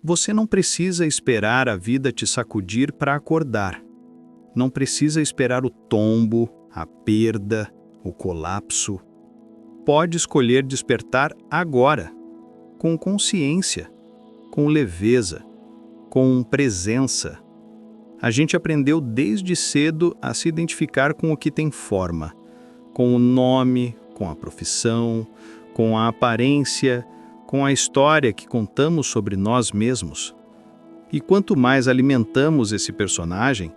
Você não precisa esperar a vida te sacudir para acordar. Não precisa esperar o tombo, a perda, o colapso. Pode escolher despertar agora, com consciência, com leveza, com presença. A gente aprendeu desde cedo a se identificar com o que tem forma, com o nome, com a profissão, com a aparência, com a história que contamos sobre nós mesmos. E quanto mais alimentamos esse personagem,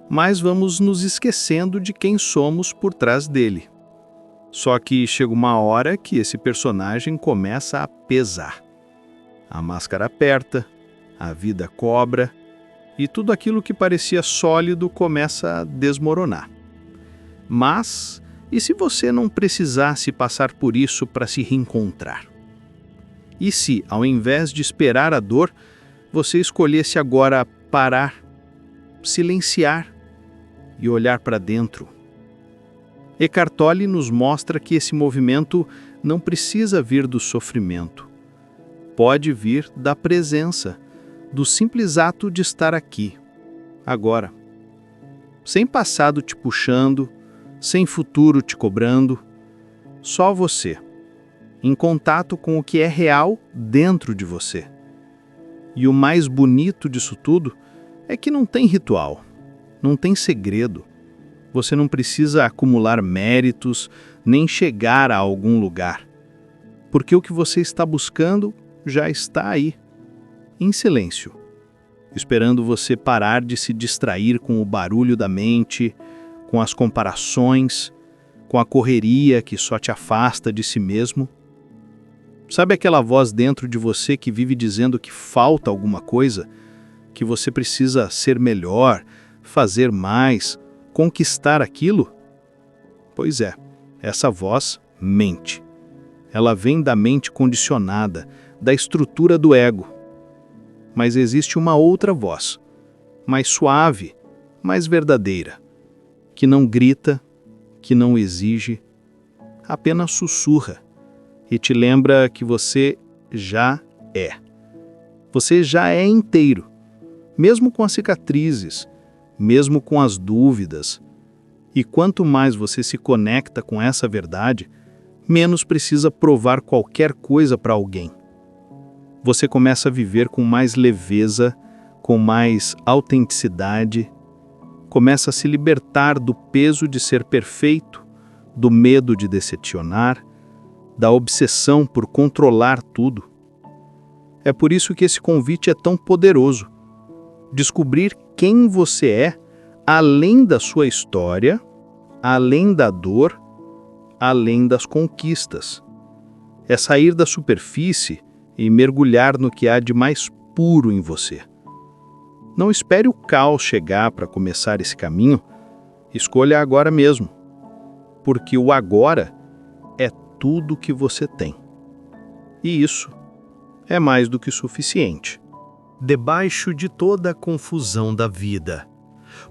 mais vamos nos esquecendo de quem somos por trás dele. Só que chega uma hora que esse personagem começa a pesar. A máscara aperta, a vida cobra, e tudo aquilo que parecia sólido começa a desmoronar. Mas, e se você não precisasse passar por isso para se reencontrar? E se, ao invés de esperar a dor, você escolhesse agora parar, silenciar e olhar para dentro? Eckhart Tolle nos mostra que esse movimento não precisa vir do sofrimento. Pode vir da presença, do simples ato de estar aqui, agora. Sem passado te puxando, sem futuro te cobrando, só você, em contato com o que é real dentro de você. E o mais bonito disso tudo é que não tem ritual, não tem segredo. Você não precisa acumular méritos, nem chegar a algum lugar. Porque o que você está buscando já está aí, em silêncio, esperando você parar de se distrair com o barulho da mente, com as comparações, com a correria que só te afasta de si mesmo. Sabe aquela voz dentro de você que vive dizendo que falta alguma coisa, que você precisa ser melhor, fazer mais, conquistar aquilo? Pois é, essa voz mente. Ela vem da mente condicionada, da estrutura do ego. Mas existe uma outra voz, mais suave, mais verdadeira, que não grita, que não exige, apenas sussurra e te lembra que você já é. Você já é inteiro, mesmo com as cicatrizes, mesmo com as dúvidas. E quanto mais você se conecta com essa verdade, menos precisa provar qualquer coisa para alguém. Você começa a viver com mais leveza, com mais autenticidade, começa a se libertar do peso de ser perfeito, do medo de decepcionar, da obsessão por controlar tudo. É por isso que esse convite é tão poderoso. Descobrir quem você é, além da sua história, além da dor, além das conquistas. É sair da superfície e mergulhar no que há de mais puro em você. Não espere o caos chegar para começar esse caminho, escolha agora mesmo, porque o agora é tudo que você tem. E isso é mais do que suficiente. Debaixo de toda a confusão da vida,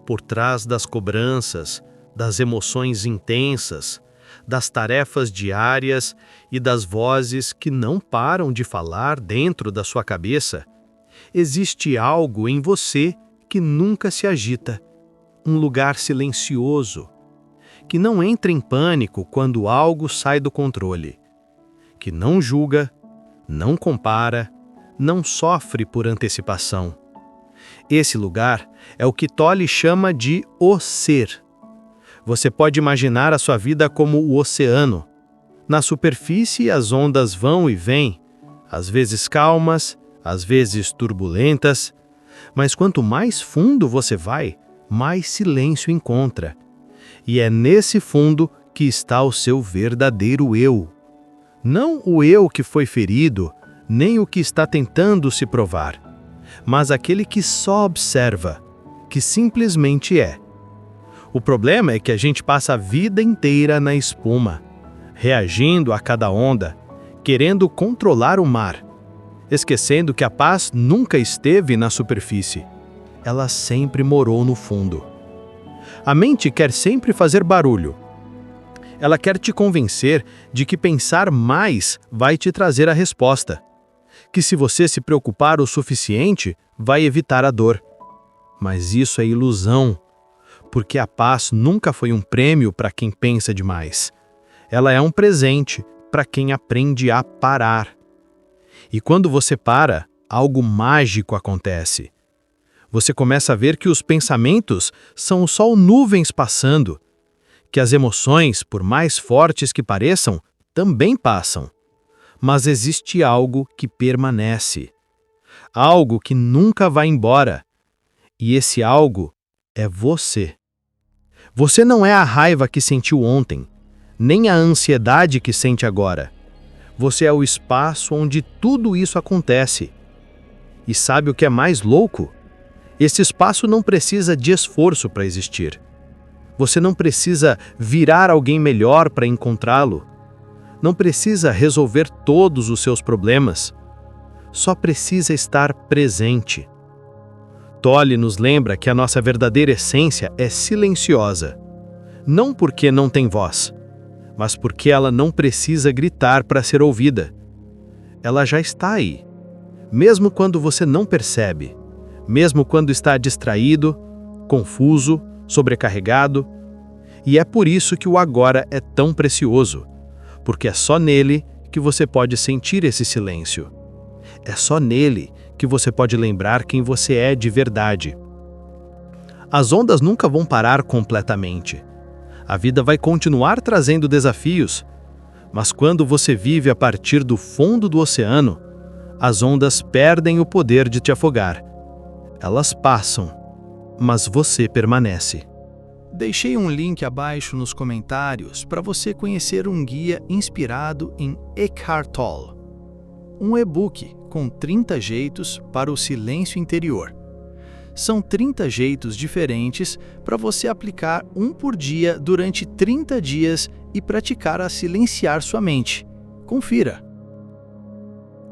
por trás das cobranças, das emoções intensas, das tarefas diárias e das vozes que não param de falar dentro da sua cabeça, existe algo em você que nunca se agita, um lugar silencioso, que não entra em pânico quando algo sai do controle, que não julga, não compara, não sofre por antecipação. Esse lugar é o que Tolle chama de o ser. Você pode imaginar a sua vida como o oceano. Na superfície, as ondas vão e vêm, às vezes calmas, às vezes turbulentas, mas quanto mais fundo você vai, mais silêncio encontra. E é nesse fundo que está o seu verdadeiro eu. Não o eu que foi ferido, nem o que está tentando se provar, mas aquele que só observa, que simplesmente é. O problema é que a gente passa a vida inteira na espuma, reagindo a cada onda, querendo controlar o mar, esquecendo que a paz nunca esteve na superfície. Ela sempre morou no fundo. A mente quer sempre fazer barulho. Ela quer te convencer de que pensar mais vai te trazer a resposta, que se você se preocupar o suficiente, vai evitar a dor. Mas isso é ilusão, porque a paz nunca foi um prêmio para quem pensa demais. Ela é um presente para quem aprende a parar. E quando você para, algo mágico acontece. Você começa a ver que os pensamentos são só nuvens passando, que as emoções, por mais fortes que pareçam, também passam. Mas existe algo que permanece. Algo que nunca vai embora. E esse algo é você. Você não é a raiva que sentiu ontem, nem a ansiedade que sente agora. Você é o espaço onde tudo isso acontece. E sabe o que é mais louco? Esse espaço não precisa de esforço para existir. Você não precisa virar alguém melhor para encontrá-lo. Não precisa resolver todos os seus problemas. Só precisa estar presente. Tolle nos lembra que a nossa verdadeira essência é silenciosa. Não porque não tem voz, mas porque ela não precisa gritar para ser ouvida. Ela já está aí, mesmo quando você não percebe, mesmo quando está distraído, confuso, sobrecarregado. E é por isso que o agora é tão precioso, porque é só nele que você pode sentir esse silêncio. É só nele que você pode lembrar quem você é de verdade. As ondas nunca vão parar completamente. A vida vai continuar trazendo desafios, mas quando você vive a partir do fundo do oceano, as ondas perdem o poder de te afogar. Elas passam, mas você permanece. Deixei um link abaixo nos comentários para você conhecer um guia inspirado em Eckhart Tolle. Um e-book com 30 jeitos para o silêncio interior. São 30 jeitos diferentes para você aplicar um por dia durante 30 dias e praticar a silenciar sua mente. Confira!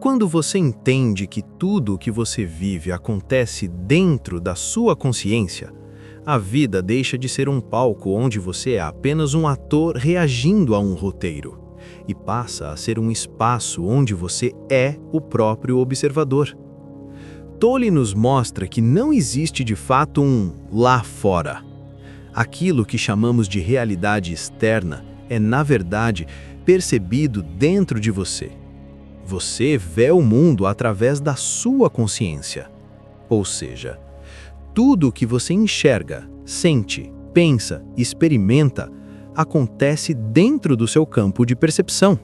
Quando você entende que tudo o que você vive acontece dentro da sua consciência, a vida deixa de ser um palco onde você é apenas um ator reagindo a um roteiro e passa a ser um espaço onde você é o próprio observador. Tolle nos mostra que não existe de fato um lá fora. Aquilo que chamamos de realidade externa é, na verdade, percebido dentro de você. Você vê o mundo através da sua consciência. Ou seja, tudo o que você enxerga, sente, pensa, experimenta, acontece dentro do seu campo de percepção.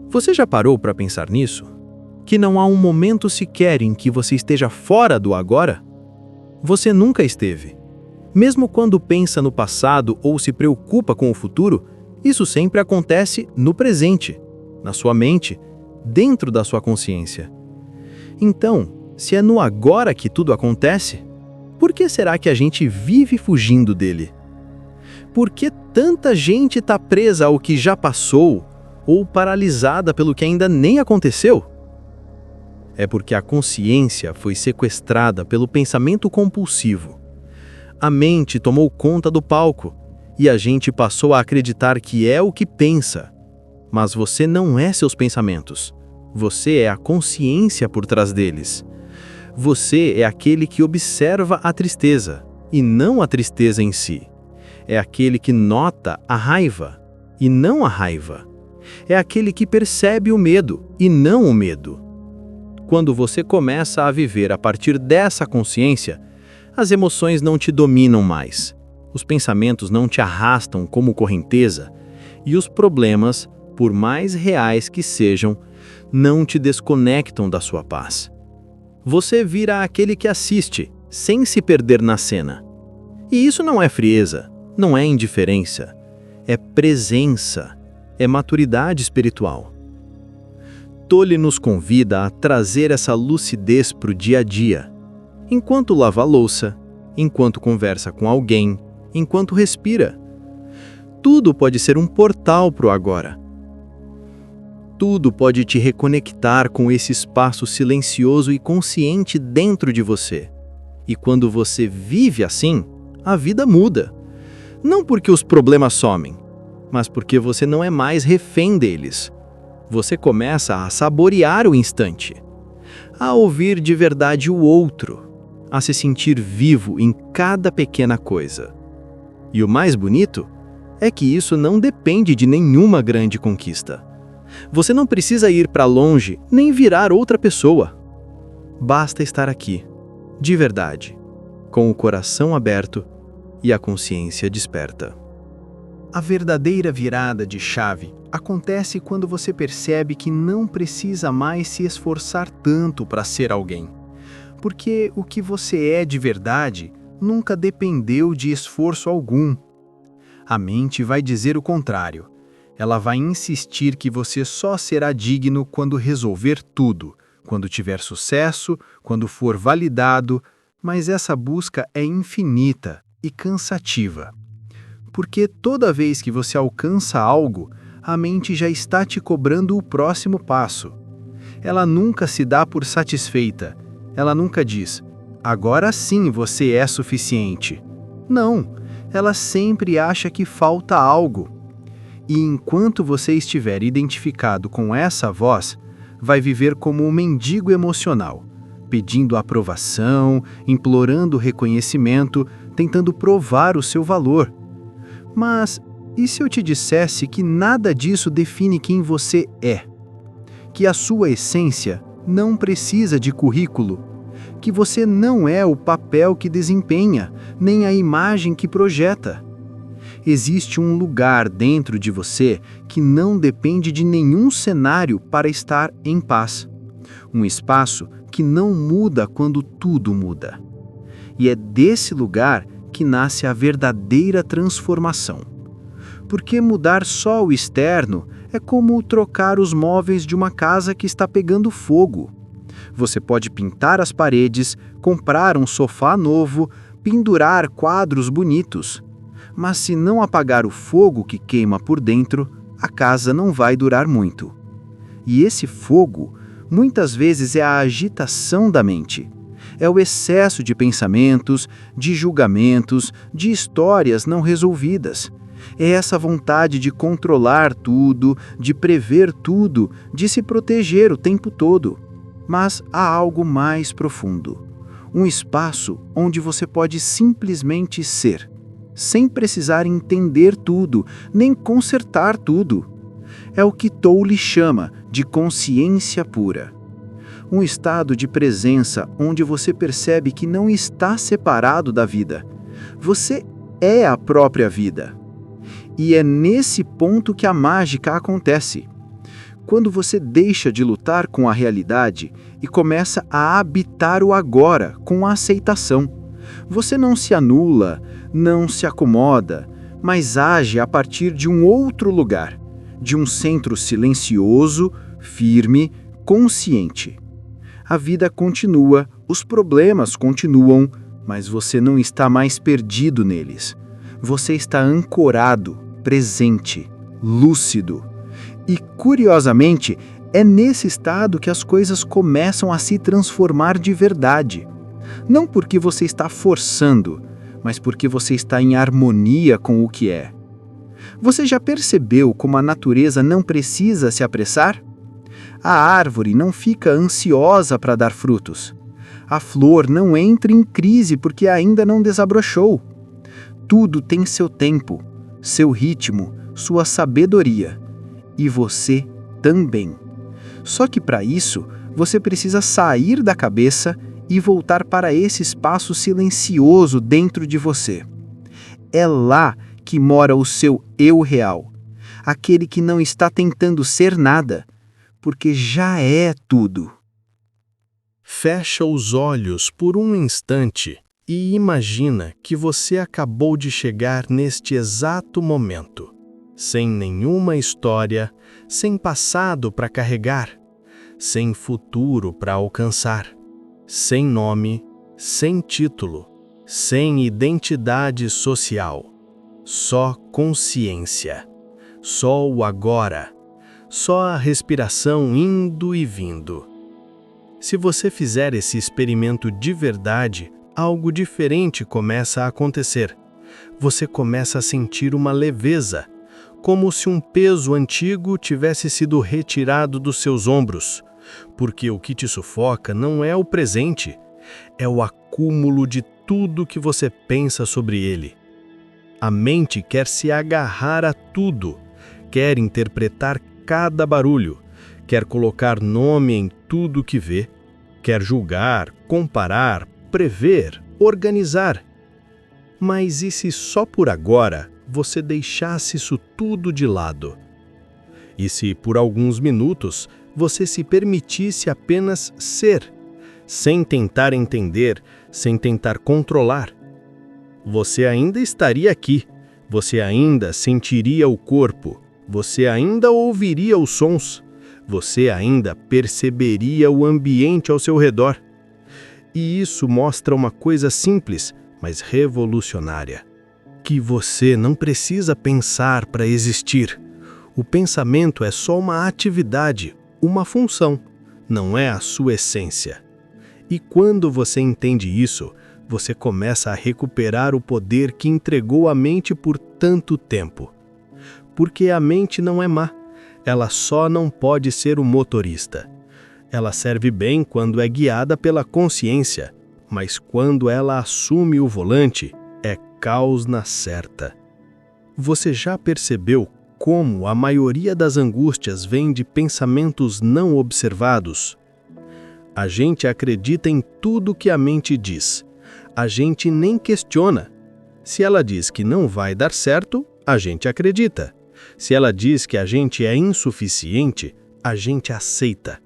Você já parou para pensar nisso? Que não há um momento sequer em que você esteja fora do agora? Você nunca esteve. Mesmo quando pensa no passado ou se preocupa com o futuro, isso sempre acontece no presente, na sua mente, dentro da sua consciência. Então, se é no agora que tudo acontece, por que será que a gente vive fugindo dele? Por que tanta gente está presa ao que já passou ou paralisada pelo que ainda nem aconteceu? É porque a consciência foi sequestrada pelo pensamento compulsivo. A mente tomou conta do palco e a gente passou a acreditar que é o que pensa. Mas você não é seus pensamentos. Você é a consciência por trás deles. Você é aquele que observa a tristeza, e não a tristeza em si. É aquele que nota a raiva, e não a raiva. É aquele que percebe o medo, e não o medo. Quando você começa a viver a partir dessa consciência, as emoções não te dominam mais. Os pensamentos não te arrastam como correnteza, e os problemas, por mais reais que sejam, não te desconectam da sua paz. Você vira aquele que assiste, sem se perder na cena. E isso não é frieza, não é indiferença, é presença, é maturidade espiritual. Tolle nos convida a trazer essa lucidez para o dia a dia, enquanto lava a louça, enquanto conversa com alguém, enquanto respira. Tudo pode ser um portal para o agora. Tudo pode te reconectar com esse espaço silencioso e consciente dentro de você. E quando você vive assim, a vida muda. Não porque os problemas somem, mas porque você não é mais refém deles. Você começa a saborear o instante, a ouvir de verdade o outro, a se sentir vivo em cada pequena coisa. E o mais bonito é que isso não depende de nenhuma grande conquista. Você não precisa ir para longe nem virar outra pessoa. Basta estar aqui, de verdade, com o coração aberto e a consciência desperta. A verdadeira virada de chave acontece quando você percebe que não precisa mais se esforçar tanto para ser alguém. Porque o que você é de verdade nunca dependeu de esforço algum. A mente vai dizer o contrário. Ela vai insistir que você só será digno quando resolver tudo, quando tiver sucesso, quando for validado, mas essa busca é infinita e cansativa. Porque toda vez que você alcança algo, a mente já está te cobrando o próximo passo. Ela nunca se dá por satisfeita. Ela nunca diz, agora sim você é suficiente. Não, ela sempre acha que falta algo. E enquanto você estiver identificado com essa voz, vai viver como um mendigo emocional, pedindo aprovação, implorando reconhecimento, tentando provar o seu valor. Mas e se eu te dissesse que nada disso define quem você é? Que a sua essência não precisa de currículo, que você não é o papel que desempenha, nem a imagem que projeta. Existe um lugar dentro de você que não depende de nenhum cenário para estar em paz. Um espaço que não muda quando tudo muda. E é desse lugar que nasce a verdadeira transformação. Porque mudar só o externo é como trocar os móveis de uma casa que está pegando fogo. Você pode pintar as paredes, comprar um sofá novo, pendurar quadros bonitos. Mas se não apagar o fogo que queima por dentro, a casa não vai durar muito. E esse fogo, muitas vezes, é a agitação da mente. É o excesso de pensamentos, de julgamentos, de histórias não resolvidas. É essa vontade de controlar tudo, de prever tudo, de se proteger o tempo todo. Mas há algo mais profundo. Um espaço onde você pode simplesmente ser, sem precisar entender tudo, nem consertar tudo. É o que Tolle chama de consciência pura. Um estado de presença onde você percebe que não está separado da vida. Você é a própria vida. E é nesse ponto que a mágica acontece. Quando você deixa de lutar com a realidade e começa a habitar o agora com a aceitação. Você não se anula, não se acomoda, mas age a partir de um outro lugar, de um centro silencioso, firme, consciente. A vida continua, os problemas continuam, mas você não está mais perdido neles. Você está ancorado, presente, lúcido. E, curiosamente, é nesse estado que as coisas começam a se transformar de verdade. Não porque você está forçando, mas porque você está em harmonia com o que é. Você já percebeu como a natureza não precisa se apressar? A árvore não fica ansiosa para dar frutos. A flor não entra em crise porque ainda não desabrochou. Tudo tem seu tempo, seu ritmo, sua sabedoria. E você também. Só que para isso, você precisa sair da cabeça e voltar para esse espaço silencioso dentro de você. É lá que mora o seu eu real, aquele que não está tentando ser nada, porque já é tudo. Fecha os olhos por um instante e imagina que você acabou de chegar neste exato momento, sem nenhuma história, sem passado para carregar, sem futuro para alcançar, sem nome, sem título, sem identidade social, só consciência, só o agora, só a respiração indo e vindo. Se você fizer esse experimento de verdade, algo diferente começa a acontecer. Você começa a sentir uma leveza, como se um peso antigo tivesse sido retirado dos seus ombros, porque o que te sufoca não é o presente, é o acúmulo de tudo que você pensa sobre ele. A mente quer se agarrar a tudo, quer interpretar cada barulho, quer colocar nome em tudo que vê, quer julgar, comparar, prever, organizar. Mas e se só por agora você deixasse isso tudo de lado? E se por alguns minutos você se permitisse apenas ser, sem tentar entender, sem tentar controlar? Você ainda estaria aqui, você ainda sentiria o corpo, você ainda ouviria os sons, você ainda perceberia o ambiente ao seu redor. E isso mostra uma coisa simples, mas revolucionária: que você não precisa pensar para existir. O pensamento é só uma atividade, uma função, não é a sua essência. E quando você entende isso, você começa a recuperar o poder que entregou à mente por tanto tempo. Porque a mente não é má, ela só não pode ser o motorista. Ela serve bem quando é guiada pela consciência, mas quando ela assume o volante, é caos na certa. Você já percebeu como a maioria das angústias vem de pensamentos não observados? A gente acredita em tudo que a mente diz. A gente nem questiona. Se ela diz que não vai dar certo, a gente acredita. Se ela diz que a gente é insuficiente, a gente aceita.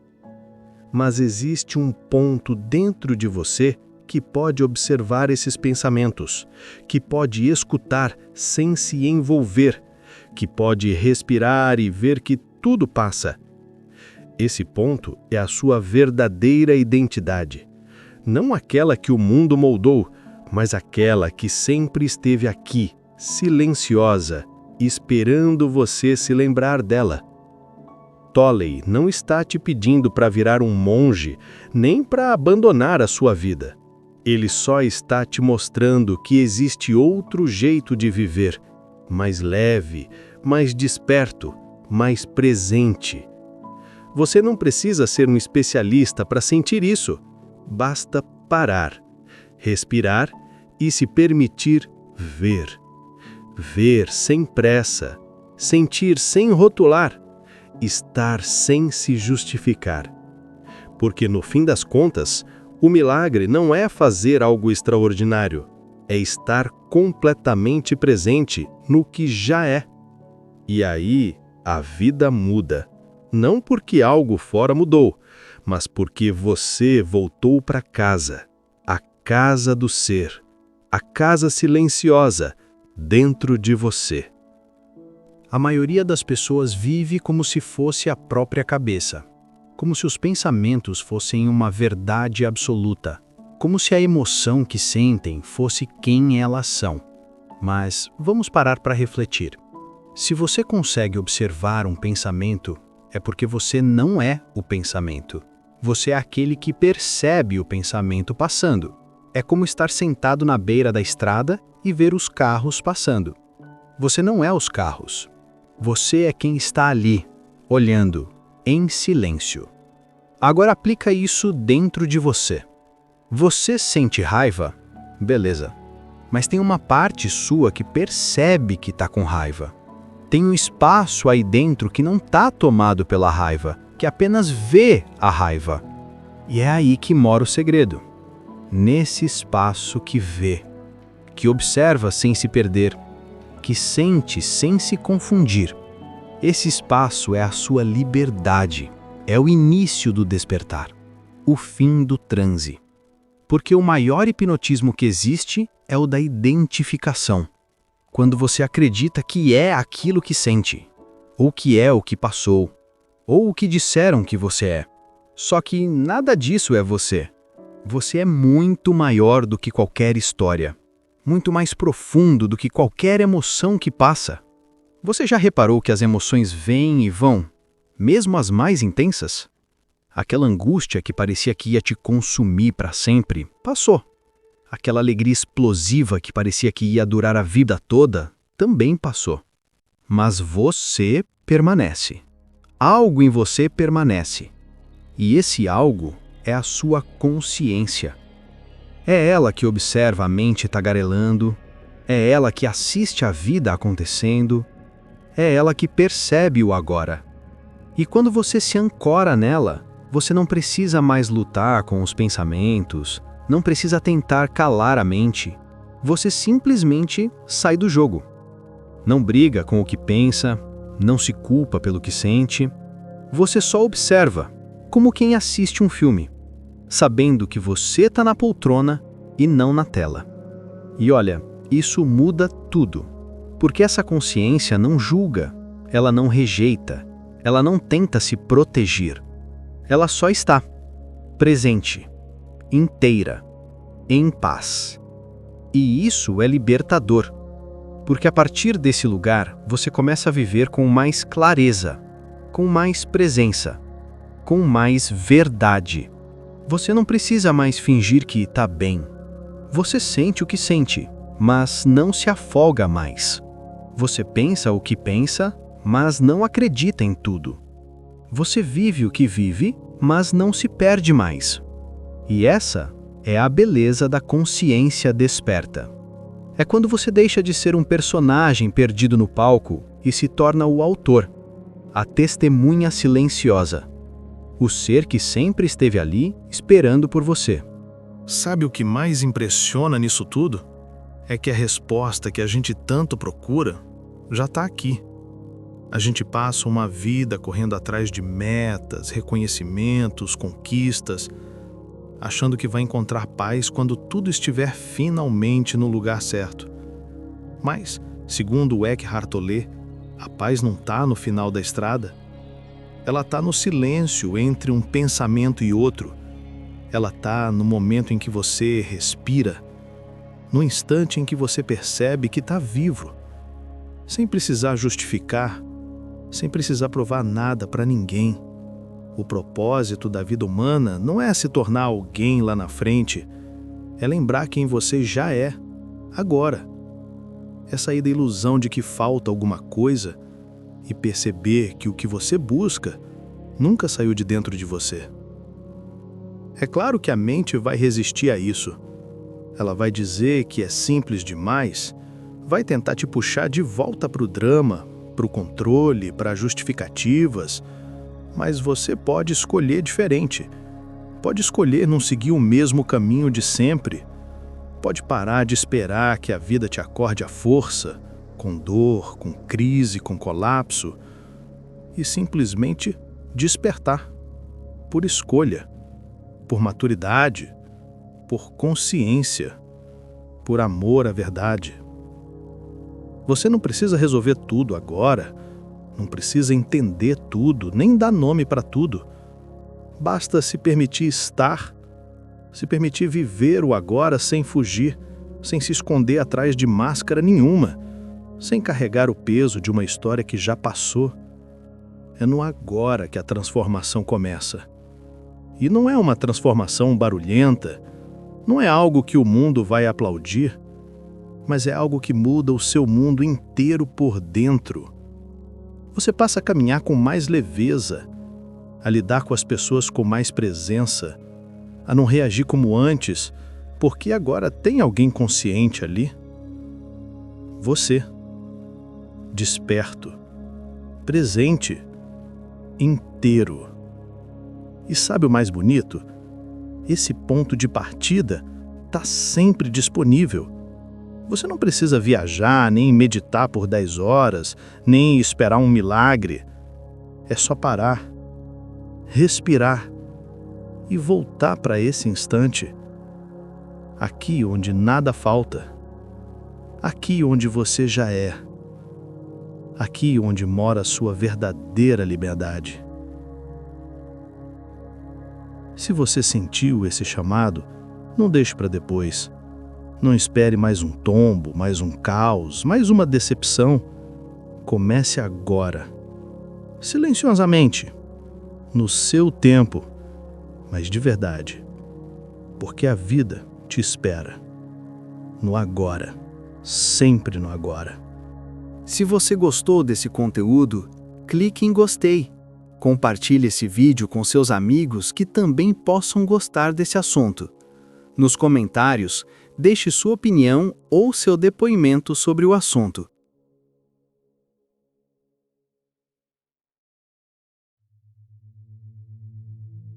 Mas existe um ponto dentro de você que pode observar esses pensamentos, que pode escutar sem se envolver, que pode respirar e ver que tudo passa. Esse ponto é a sua verdadeira identidade. Não aquela que o mundo moldou, mas aquela que sempre esteve aqui, silenciosa, esperando você se lembrar dela. Tolley não está te pedindo para virar um monge, nem para abandonar a sua vida. Ele só está te mostrando que existe outro jeito de viver, mais leve, mais desperto, mais presente. Você não precisa ser um especialista para sentir isso. Basta parar, respirar e se permitir ver. Ver sem pressa, sentir sem rotular, estar sem se justificar. Porque no fim das contas, o milagre não é fazer algo extraordinário, é estar completamente presente no que já é. E aí, a vida muda. Não porque algo fora mudou, mas porque você voltou para casa, a casa do ser, a casa silenciosa dentro de você. A maioria das pessoas vive como se fosse a própria cabeça, como se os pensamentos fossem uma verdade absoluta, como se a emoção que sentem fosse quem elas são. Mas vamos parar para refletir. Se você consegue observar um pensamento, é porque você não é o pensamento. Você é aquele que percebe o pensamento passando. É como estar sentado na beira da estrada e ver os carros passando. Você não é os carros. Você é quem está ali, olhando, em silêncio. Agora aplica isso dentro de você. Você sente raiva? Beleza. Mas tem uma parte sua que percebe que está com raiva. Tem um espaço aí dentro que não está tomado pela raiva, que apenas vê a raiva. E é aí que mora o segredo. Nesse espaço que vê, que observa sem se perder, que sente sem se confundir. Esse espaço é a sua liberdade, é o início do despertar, o fim do transe. Porque o maior hipnotismo que existe é o da identificação. Quando você acredita que é aquilo que sente, ou que é o que passou, ou o que disseram que você é. Só que nada disso é você. Você é muito maior do que qualquer história, muito mais profundo do que qualquer emoção que passa. Você já reparou que as emoções vêm e vão, mesmo as mais intensas? Aquela angústia que parecia que ia te consumir para sempre, passou. Aquela alegria explosiva que parecia que ia durar a vida toda, também passou. mas você permanece. Algo em você permanece. E esse algo é a sua consciência. É ela que observa a mente tagarelando, é ela que assiste a vida acontecendo, é ela que percebe o agora. E quando você se ancora nela, você não precisa mais lutar com os pensamentos, não precisa tentar calar a mente. Você simplesmente sai do jogo. Não briga com o que pensa, não se culpa pelo que sente. Você só observa, como quem assiste um filme, sabendo que você está na poltrona e não na tela. E olha, isso muda tudo, porque essa consciência não julga, ela não rejeita, ela não tenta se proteger. Ela só está presente, inteira, em paz. E isso é libertador, porque a partir desse lugar você começa a viver com mais clareza, com mais presença, com mais verdade. Você não precisa mais fingir que está bem. Você sente o que sente, mas não se afoga mais. Você pensa o que pensa, mas não acredita em tudo. Você vive o que vive, mas não se perde mais. E essa é a beleza da consciência desperta. É quando você deixa de ser um personagem perdido no palco e se torna o autor, a testemunha silenciosa, o ser que sempre esteve ali esperando por você. Sabe o que mais impressiona nisso tudo? É que a resposta que a gente tanto procura já está aqui. A gente passa uma vida correndo atrás de metas, reconhecimentos, conquistas, achando que vai encontrar paz quando tudo estiver finalmente no lugar certo. Mas, segundo o Eckhart Tolle, a paz não está no final da estrada. Ela está no silêncio entre um pensamento e outro. Ela está no momento em que você respira, no instante em que você percebe que está vivo, sem precisar justificar, sem precisar provar nada para ninguém. O propósito da vida humana não é se tornar alguém lá na frente, é lembrar quem você já é, agora. É sair da ilusão de que falta alguma coisa e perceber que o que você busca nunca saiu de dentro de você. É claro que a mente vai resistir a isso. Ela vai dizer que é simples demais, vai tentar te puxar de volta para o drama, para o controle, para justificativas, mas você pode escolher diferente. Pode escolher não seguir o mesmo caminho de sempre. Pode parar de esperar que a vida te acorde à força, com dor, com crise, com colapso, e simplesmente despertar, por escolha, por maturidade, por consciência, por amor à verdade. Você não precisa resolver tudo agora, não precisa entender tudo, nem dar nome para tudo. Basta se permitir estar, se permitir viver o agora sem fugir, sem se esconder atrás de máscara nenhuma, sem carregar o peso de uma história que já passou. É no agora que a transformação começa. E não é uma transformação barulhenta, não é algo que o mundo vai aplaudir, mas é algo que muda o seu mundo inteiro por dentro. Você passa a caminhar com mais leveza, a lidar com as pessoas com mais presença, a não reagir como antes, porque agora tem alguém consciente ali. Você, desperto, presente, inteiro. E sabe o mais bonito? Esse ponto de partida está sempre disponível. Você não precisa viajar, nem meditar por 10 horas, nem esperar um milagre. É só parar, respirar e voltar para esse instante. Aqui onde nada falta. Aqui onde você já é. Aqui onde mora a sua verdadeira liberdade. Se você sentiu esse chamado, não deixe para depois. Não espere mais um tombo, mais um caos, mais uma decepção. Comece agora, silenciosamente, no seu tempo, mas de verdade, porque a vida te espera, no agora, sempre no agora. Se você gostou desse conteúdo, clique em gostei. Compartilhe esse vídeo com seus amigos que também possam gostar desse assunto. Nos comentários, deixe sua opinião ou seu depoimento sobre o assunto.